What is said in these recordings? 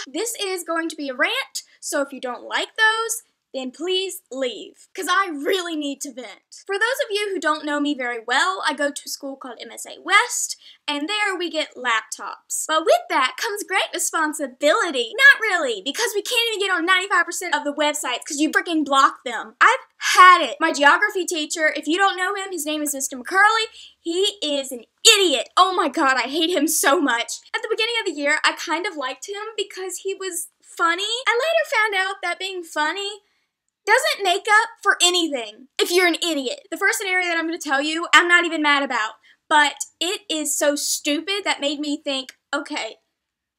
this is going to be a rant, so if you don't like those, then please leave, because I really need to vent. For those of you who don't know me very well, I go to a school called MSA West, and there we get laptops. But with that comes great responsibility. Not really, because we can't even get on 95% of the websites because you freaking block them. I've had it. My geography teacher, if you don't know him, his name is Mr. McCurly. He is an idiot. Oh my god, I hate him so much. At the beginning of the year, I kind of liked him because he was funny. I later found out that being funny doesn't make up for anything if you're an idiot. The first scenario that I'm going to tell you, I'm not even mad about, but it is so stupid that made me think, okay,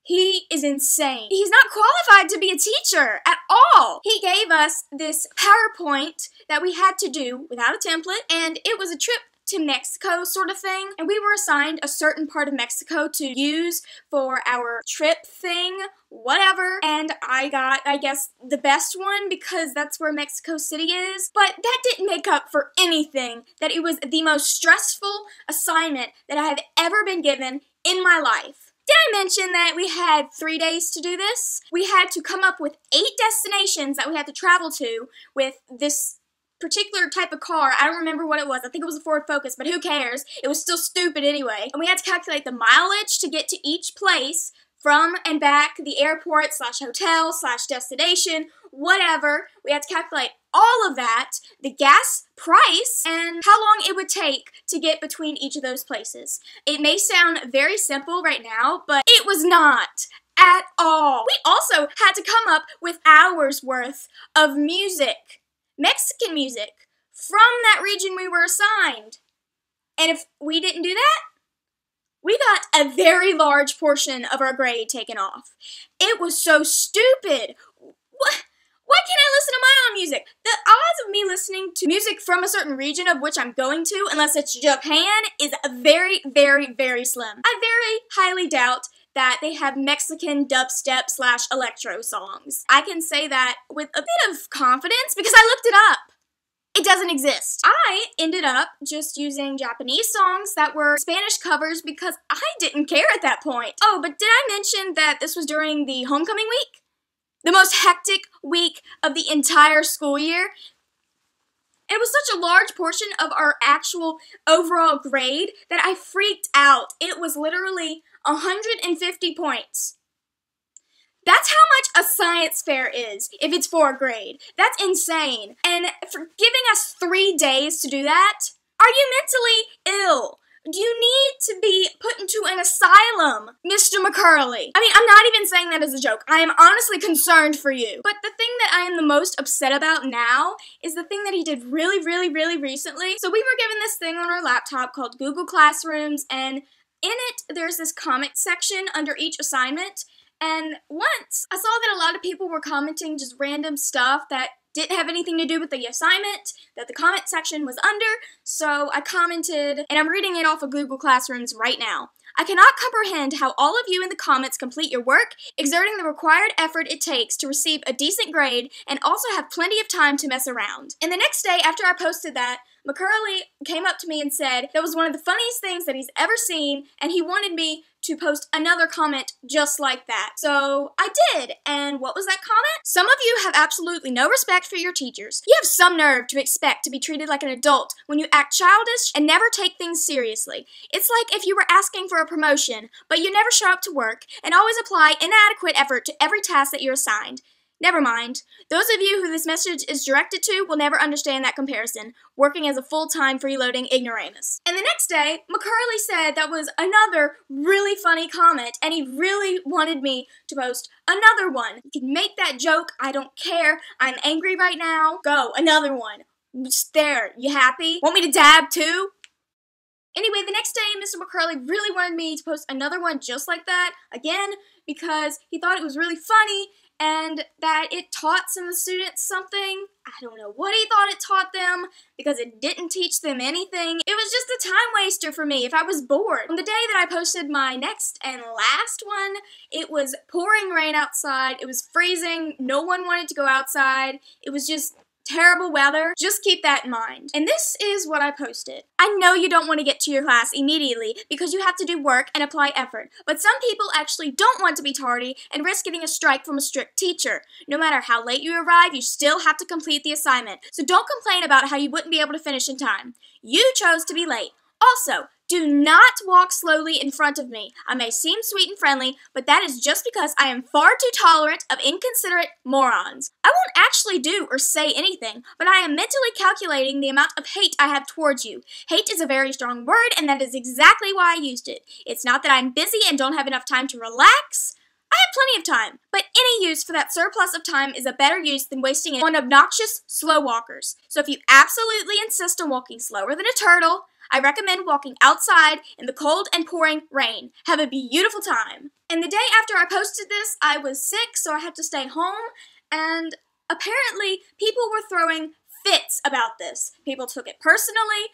he is insane. He's not qualified to be a teacher at all. He gave us this PowerPoint that we had to do without a template, and it was a trip to Mexico sort of thing, and we were assigned a certain part of Mexico to use for our trip thing, whatever, and I got, I guess, the best one because that's where Mexico City is, but that didn't make up for anything, that it was the most stressful assignment that I have ever been given in my life. Did I mention that we had 3 days to do this? We had to come up with 8 destinations that we had to travel to with this particular type of car. I don't remember what it was. I think it was a Ford Focus, but who cares? It was still stupid anyway. And we had to calculate the mileage to get to each place from and back, the airport / hotel / destination, whatever. We had to calculate all of that, the gas price, and how long it would take to get between each of those places. It may sound very simple right now, but it was not at all. We also had to come up with hours worth of music. Mexican music from that region we were assigned. And if we didn't do that, we got a very large portion of our grade taken off. It was so stupid. Why can't I listen to my own music? The odds of me listening to music from a certain region of which I'm going to, unless it's Japan, is very, very, very slim. I very highly doubt that they have Mexican dubstep / electro songs. I can say that with a bit of confidence because I looked it up. It doesn't exist. I ended up just using Japanese songs that were Spanish covers because I didn't care at that point. Oh, but did I mention that this was during the homecoming week? The most hectic week of the entire school year. It was such a large portion of our actual overall grade that I freaked out. It was literally 150 points. That's how much a science fair is if it's for a grade. That's insane. And for giving us 3 days to do that, are you mentally ill? Do you need to be put into an asylum, Mr. McCurly? I mean, I'm not even saying that as a joke. I am honestly concerned for you. But the thing that I am the most upset about now is the thing that he did really, really, really recently. So we were given this thing on our laptop called Google Classrooms, and in it, there's this comment section under each assignment. And once, I saw that a lot of people were commenting just random stuff that didn't have anything to do with the assignment that the comment section was under, so I commented, and I'm reading it off of Google Classrooms right now. I cannot comprehend how all of you in the comments complete your work, exerting the required effort it takes to receive a decent grade, and also have plenty of time to mess around. And the next day after I posted that, McCurly came up to me and said that was one of the funniest things that he's ever seen, and he wanted me to post another comment just like that. So I did, and what was that comment? Some of you have absolutely no respect for your teachers. You have some nerve to expect to be treated like an adult when you act childish and never take things seriously. It's like if you were asking for a promotion, but you never show up to work and always apply inadequate effort to every task that you're assigned. Never mind. Those of you who this message is directed to will never understand that comparison, working as a full-time freeloading ignoramus. And the next day, McCurly said that was another really funny comment, and he really wanted me to post another one. You can make that joke, I don't care. I'm angry right now. Go, another one. Just there, you happy? Want me to dab too? Anyway, the next day, Mr. McCurly really wanted me to post another one just like that, again, because he thought it was really funny, and that it taught some of the students something. I don't know what he thought it taught them, because it didn't teach them anything. It was just a time waster for me if I was bored. On the day that I posted my next and last one, it was pouring rain outside, it was freezing, no one wanted to go outside, it was just terrible weather. Just keep that in mind. And this is what I posted. I know you don't want to get to your class immediately because you have to do work and apply effort, but some people actually don't want to be tardy and risk getting a strike from a strict teacher. No matter how late you arrive, you still have to complete the assignment, so don't complain about how you wouldn't be able to finish in time. You chose to be late. Also, do not walk slowly in front of me. I may seem sweet and friendly, but that is just because I am far too tolerant of inconsiderate morons. I won't actually do or say anything, but I am mentally calculating the amount of hate I have towards you. Hate is a very strong word, and that is exactly why I used it. It's not that I'm busy and don't have enough time to relax. I have plenty of time, but any use for that surplus of time is a better use than wasting it on obnoxious slow walkers. So if you absolutely insist on walking slower than a turtle, I recommend walking outside in the cold and pouring rain. Have a beautiful time. And the day after I posted this, I was sick, so I had to stay home, and apparently people were throwing fits about this. People took it personally.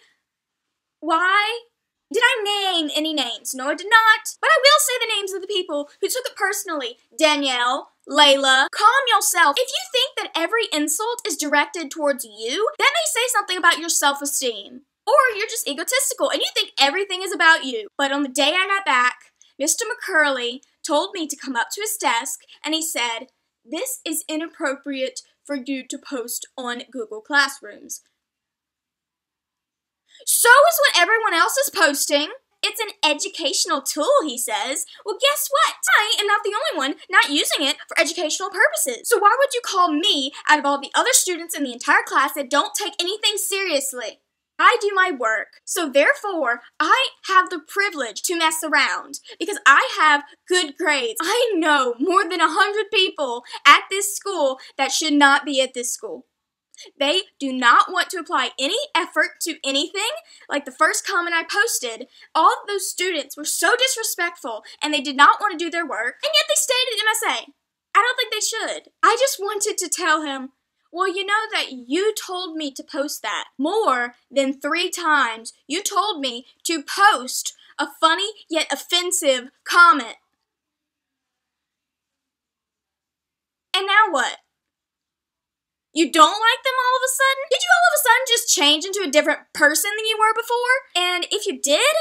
Why? Did I name any names? No, I did not. But I will say the names of the people who took it personally. Danielle, Layla, calm yourself. If you think that every insult is directed towards you, that may say something about your self-esteem. Or you're just egotistical and you think everything is about you. But on the day I got back, Mr. McCurly told me to come up to his desk and he said, "This is inappropriate for you to post on Google Classrooms." So is what everyone else is posting. It's an educational tool, he says. Well, guess what? I am not the only one not using it for educational purposes. So why would you call me out of all the other students in the entire class that don't take anything seriously? I do my work, so therefore, I have the privilege to mess around because I have good grades. I know more than 100 people at this school that should not be at this school. They do not want to apply any effort to anything. Like the first comment I posted, all of those students were so disrespectful and they did not want to do their work, and yet they stayed at MSA. I don't think they should. I just wanted to tell him, well, you know that you told me to post that more than 3 times. You told me to post a funny yet offensive comment. And now what? You don't like them all of a sudden? Did you all of a sudden just change into a different person than you were before? And if you did,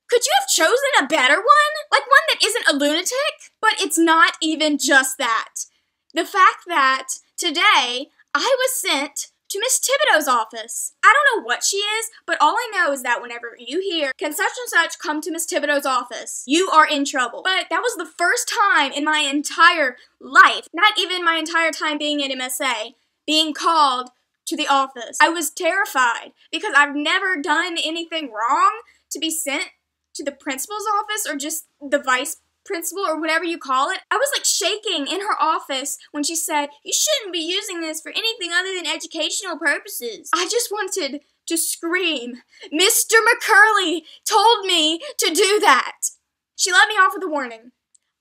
could you have chosen a better one? Like one that isn't a lunatic? But it's not even just that. The fact that today I was sent to Miss Thibodeaux's office. I don't know what she is, but all I know is that whenever you hear, "Can such and such come to Miss Thibodeaux's office?" you are in trouble. But that was the first time in my entire life, not even my entire time being at MSA, being called to the office. I was terrified because I've never done anything wrong to be sent to the principal's office or just the vice principal or whatever you call it. I was like shaking in her office when she said, "You shouldn't be using this for anything other than educational purposes." I just wanted to scream. Mr. McCurly told me to do that. She let me off with a warning,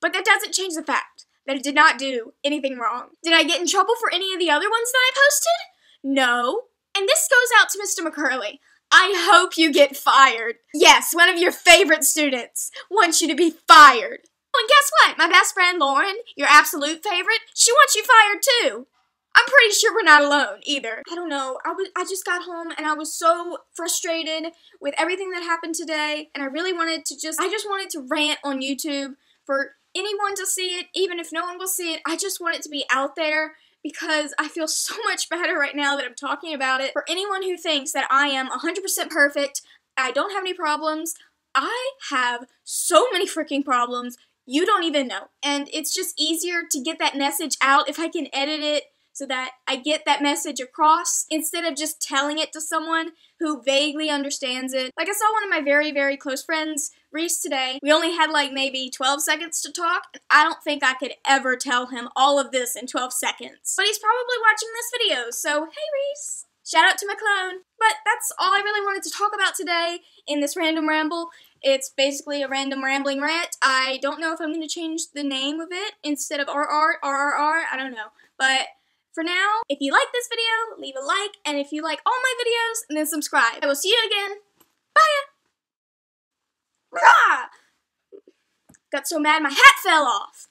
but that doesn't change the fact that I did not do anything wrong. Did I get in trouble for any of the other ones that I posted? No. And this goes out to Mr. McCurly. I hope you get fired. Yes, one of your favorite students wants you to be fired. Oh, and guess what? My best friend Lauren, your absolute favorite, she wants you fired too. I'm pretty sure we're not alone either. I don't know. I just got home and I was so frustrated with everything that happened today, and I really wanted to I just wanted to rant on YouTube for anyone to see it, even if no one will see it. I just want it to be out there because I feel so much better right now that I'm talking about it. For anyone who thinks that I am 100% perfect, I don't have any problems, I have so many freaking problems, you don't even know. And it's just easier to get that message out if I can edit it so that I get that message across instead of just telling it to someone who vaguely understands it. Like I saw one of my very, very close friends, Reese, today. We only had like maybe 12 seconds to talk, and I don't think I could ever tell him all of this in 12 seconds. But he's probably watching this video, so hey Reese! Shout out to my clone. But that's all I really wanted to talk about today in this random ramble. It's basically a random rambling rant. I don't know if I'm going to change the name of it instead of RRR, I don't know. But for now, if you like this video, leave a like, and if you like all my videos, then subscribe. I will see you again. Bye! Rah! Got so mad my hat fell off.